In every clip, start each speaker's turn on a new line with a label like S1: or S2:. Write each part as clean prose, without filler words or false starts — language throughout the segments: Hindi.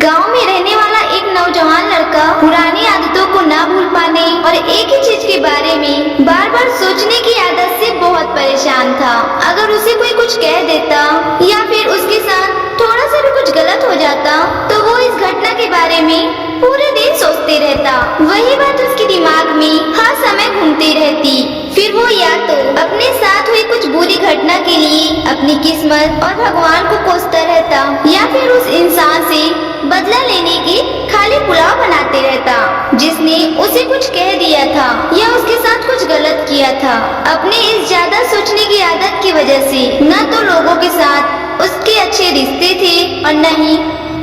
S1: गांव में रहने वाला एक नौजवान लड़का पुरानी आदतों को ना भूल पाने और एक ही चीज के बारे में बार बार सोचने की आदत से बहुत परेशान था। अगर उसे कोई कुछ कह देता या फिर उसके साथ थोड़ा सा भी कुछ गलत हो जाता तो वो इस घटना के बारे में पूरे दिन सोचते रहता। वही बात उसके दिमाग में हर समय घूमती रहती। फिर वो या तो अपने साथ हुई कुछ बुरी घटना के लिए अपनी किस्मत और भगवान को कोसता रहता या फिर उस इंसान से बदला लेने की खाली पुलाव बनाते रहता जिसने उसे कुछ कह दिया था या उसके साथ कुछ गलत किया था। अपने इस ज्यादा सोचने की आदत की वजह से न तो लोगों के साथ उसके अच्छे रिश्ते थे और न ही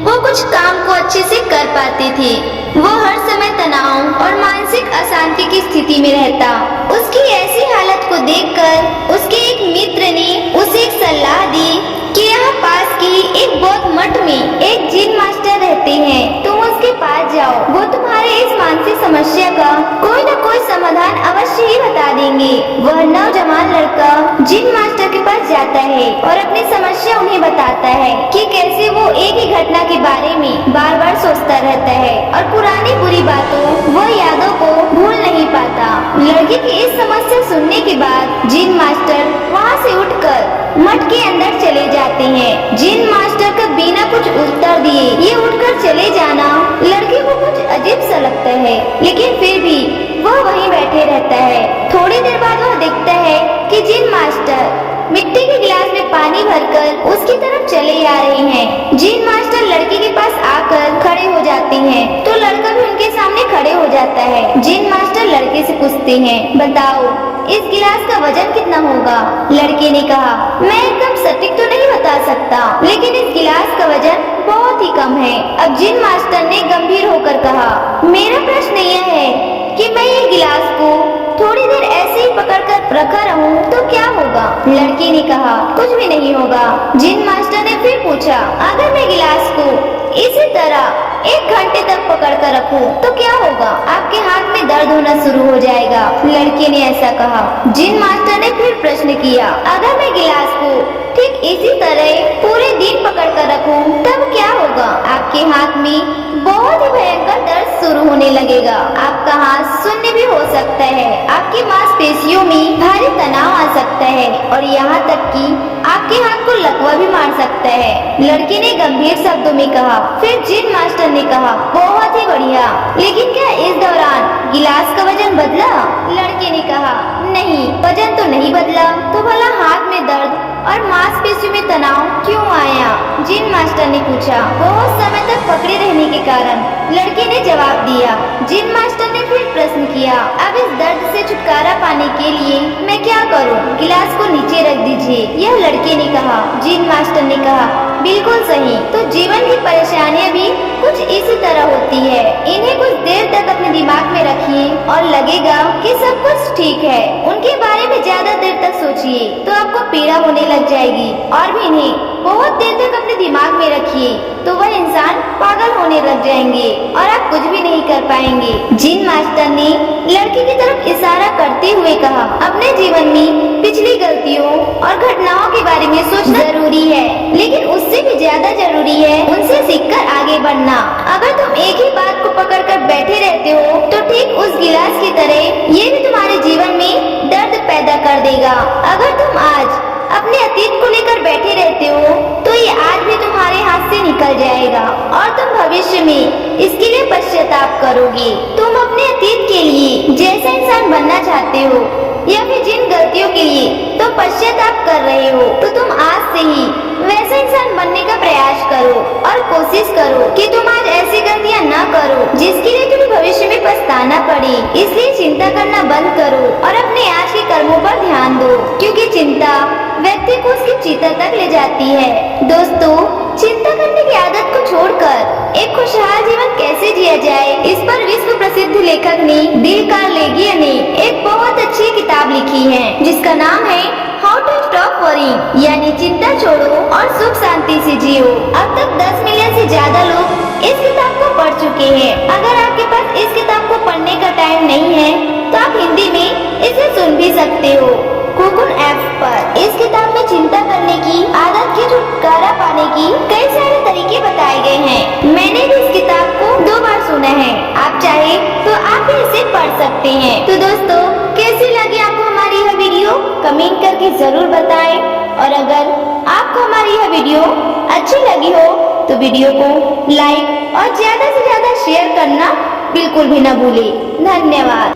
S1: वो कुछ काम को अच्छे से कर पाते थे। वो हर समय तनाव और मानसिक अशांति की स्थिति में रहता। उसकी ऐसी हालत को देखकर उसके एक मित्र ने उसे एक सलाह दी कि यहाँ पास की एक बौद्ध मठ में एक जिन मास्टर रहते हैं, तुम उसके पास जाओ। वो तुम्हारे इस मानसिक समस्या का कोई न कोई समाधान अवश्य ही बता देंगे। वह नौजवान लड़का जिन मास्टर के पास जाता है और अपनी समस्या उन्हें बताता है कि कैसे वो एक ही घटना के बारे में बार बार सोचता रहता है और पुरानी बुरी बातों व यादों को भूल नहीं पाता। लड़के की इस समस्या सुनने के बाद जिन मास्टर वहाँ से उठकर मठ के अंदर चले जाते हैं। जिन मास्टर का बिना कुछ उत्तर दिए ये उठकर चले जाना लड़के को कुछ अजीब सा लगता है, लेकिन फिर भी वह वहीं बैठे रहता है। थोड़ी देर बाद वह देखता है कि जिन मास्टर मिट्टी के गिलास में पानी भरकर उसकी तरफ चले आ रहे हैं। जिन मास्टर लड़के के पास आकर खड़े हो जाते हैं तो लड़का भी उनके सामने खड़े हो जाता है। जिन मास्टर लड़के से पूछते हैं, बताओ इस गिलास का वजन कितना होगा? लड़के ने कहा, मैं एकदम सटीक तो नहीं बता सकता, लेकिन इस गिलास का वजन बहुत ही कम है। अब जिन मास्टर ने गंभीर होकर कहा, मेरा प्रश्न यह है कि मैं ये गिलास को थोड़ी देर ऐसे ही पकड़कर रखा रहूं तो क्या होगा? लड़के ने कहा, कुछ भी नहीं होगा। जिन मास्टर ने फिर पूछा, अगर मैं गिलास को इसी तरह 1 घंटे तक पकड़ कर रखूं तो क्या होगा? आपके हाथ में दर्द होना शुरू हो जाएगा। लड़के ने ऐसा कहा। जिन मास्टर ने फिर प्रश्न किया, अगर मैं गिलास को ठीक इसी तरह पूरे दिन पकड़ कर रखूं तब क्या होगा? आपके हाथ में बहुत ही भयंकर दर्द शुरू होने लगेगा। आपका हाथ शून्य भी हो सकता है, आपकी मांसपेशियों में भारी तनाव आ सकता है और यहाँ तक कि आपके हाथ को लकवा भी मार सकता है। लड़के ने गंभीर शब्दों में कहा। फिर जिन मास्टर ने कहा, बहुत ही बढ़िया, लेकिन क्या इस दौरान गिलास का वजन बदला? लड़के ने कहा, नहीं, वजन तो नहीं बदला, तो भला हाथ में दर्द और मांसपेशियों में तनाव क्यों आया? जिन मास्टर ने पूछा। बहुत समय तक पकड़े रहने के कारण लड़के ने जवाब दिया। जिन मास्टर ने फिर प्रश्न किया, अब इस दर्द से छुटकारा पाने के लिए मैं क्या करूं? गिलास को नीचे रख दीजिए, यह लड़के ने कहा। जिन मास्टर ने कहा, बिल्कुल सही। तो जीवन की परेशानियां भी कुछ इसी तरह होती है। इन्हें कुछ देर तक अपने दिमाग में रखिए और लगेगा कि सब कुछ ठीक है। उनके बारे में ज्यादा देर तक सोचिए तो आपको पीड़ा होने लग जाएगी और भी इन्हें बहुत देर तक अपने दिमाग में रखिए तो वह इंसान पागल होने लग जाएंगे और आप कुछ भी नहीं कर पाएंगे। जिन मास्टर ने लड़की की तरफ इशारा करते हुए कहा, अपने जीवन में पिछली गलतियों और घटनाओं के बारे में सोचना जरूरी है, लेकिन उससे भी ज्यादा जरूरी है उनसे सीखकर आगे बढ़ना। अगर तुम एक ही बात को पकड़कर बैठे रहते हो तो ठीक उस गिलास की तरह ये भी तुम्हारे जीवन में दर्द पैदा कर देगा। अगर तुम आज अपने अतीत को लेकर बैठे रहते हो तो ये आज भी तुम्हारे हाथ से निकल जाएगा और तुम भविष्य में इसके लिए पश्चाताप करोगे। तुम अपने अतीत के लिए जैसा इंसान बनना चाहते हो या फिर जिन गलतियों के लिए तुम पश्चाताप कर रहे हो तो तुम आज से ही वैसा इंसान बनने का प्रयास करो और कोशिश करो कि तुम आज ऐसी गलतियां न करो जिसके लिए तुम्हें भविष्य में पछताना पड़े। इसलिए चिंता करना बंद करो और अपने आज के कर्मों पर ध्यान दो, क्योंकि चिंता व्यक्ति को उसकी चिता तक ले जाती है। दोस्तों, चिंता करने की आदत को छोड़कर एक खुशहाल जीवन कैसे जिया जाए, इस पर विश्व प्रसिद्ध लेखक ने डेल कार्नेगी ने एक बहुत अच्छी किताब लिखी है जिसका नाम है हाउ टू स्टॉप वरिंग, यानी चिंता छोड़ो और सुख शांति से जियो। अब तक 10 मिलियन से ज्यादा लोग इस किताब को पढ़ चुके हैं। अगर आपके पास इस किताब को पढ़ने का टाइम नहीं है तो आप हिंदी में इसे सुन भी सकते हो कोकुन ऐप पर। इस किताब में चिंता करने की आदत की छुटकारा पाने की कई सारे तरीके बताए गए हैं। मैंने भी चाहे तो आप भी इसे पढ़ सकते हैं। तो दोस्तों, कैसी लगी आपको हमारी यह वीडियो कमेंट करके जरूर बताएं, और अगर आपको हमारी यह वीडियो अच्छी लगी हो तो वीडियो को लाइक और ज्यादा से ज्यादा शेयर करना बिल्कुल भी न भूलें। धन्यवाद।